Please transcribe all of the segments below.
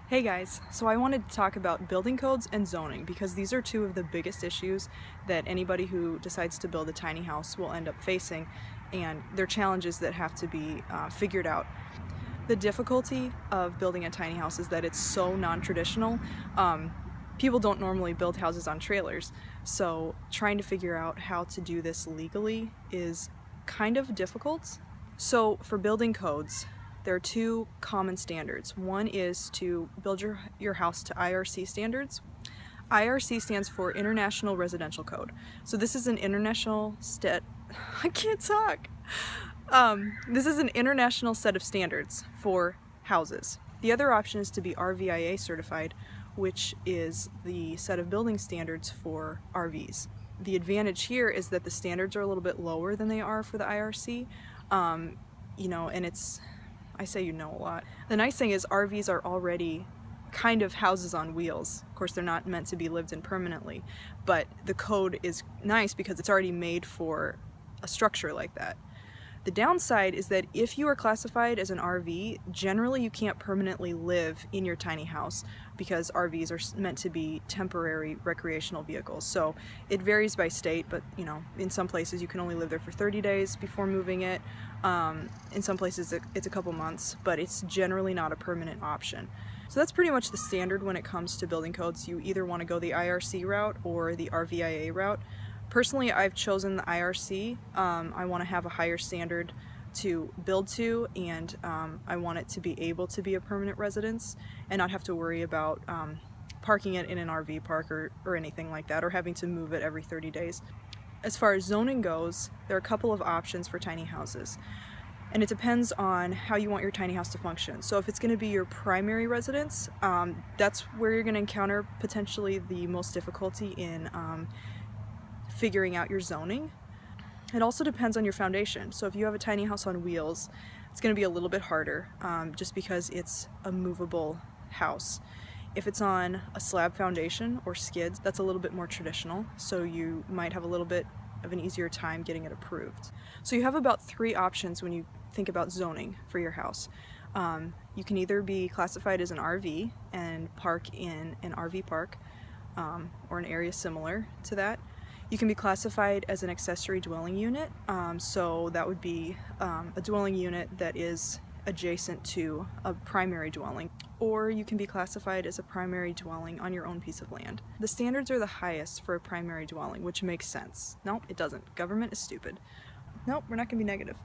Hey guys, so I wanted to talk about building codes and zoning because these are two of the biggest issues that anybody who decides to build a tiny house will end up facing, and they're challenges that have to be figured out. The difficulty of building a tiny house is that it's so non-traditional. People don't normally build houses on trailers, so trying to figure out how to do this legally is kind of difficult. So for building codes, there are two common standards. One is to build your house to IRC standards. IRC stands for International Residential Code. So this is an international I can't talk. This is an international set of standards for houses. The other option is to be RVIA certified, which is the set of building standards for RVs. The advantage here is that the standards are a little bit lower than they are for the IRC. And I say you know a lot. The nice thing is RVs are already kind of houses on wheels. Of course, they're not meant to be lived in permanently, but the code is nice because it's already made for a structure like that. The downside is that if you are classified as an RV, generally you can't permanently live in your tiny house because RVs are meant to be temporary recreational vehicles. So it varies by state, but in some places you can only live there for 30 days before moving it. In some places it's a couple months, but it's generally not a permanent option. So that's pretty much the standard when it comes to building codes. You either want to go the IRC route or the RVIA route. Personally, I've chosen the IRC. I want to have a higher standard to build to, and I want it to be able to be a permanent residence and not have to worry about parking it in an RV park or anything like that, or having to move it every 30 days. As far as zoning goes, there are a couple of options for tiny houses, and it depends on how you want your tiny house to function. So if it's going to be your primary residence, that's where you're going to encounter potentially the most difficulty in figuring out your zoning. It also depends on your foundation. So if you have a tiny house on wheels, it's going to be a little bit harder just because it's a movable house. If it's on a slab foundation or skids, that's a little bit more traditional, so you might have a little bit of an easier time getting it approved. So you have about 3 options when you think about zoning for your house. You can either be classified as an RV and park in an RV park or an area similar to that. You can be classified as an accessory dwelling unit, so that would be a dwelling unit that is adjacent to a primary dwelling, or you can be classified as a primary dwelling on your own piece of land. The standards are the highest for a primary dwelling, which makes sense. No, it doesn't. Government is stupid. Nope, we're not going to be negative.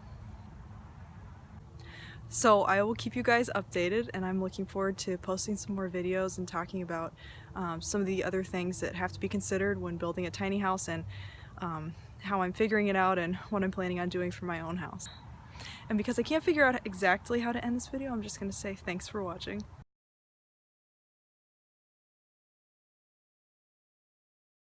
So I will keep you guys updated, and I'm looking forward to posting some more videos and talking about some of the other things that have to be considered when building a tiny house, and how I'm figuring it out and what I'm planning on doing for my own house. And because I can't figure out exactly how to end this video, I'm just going to say thanks for watching.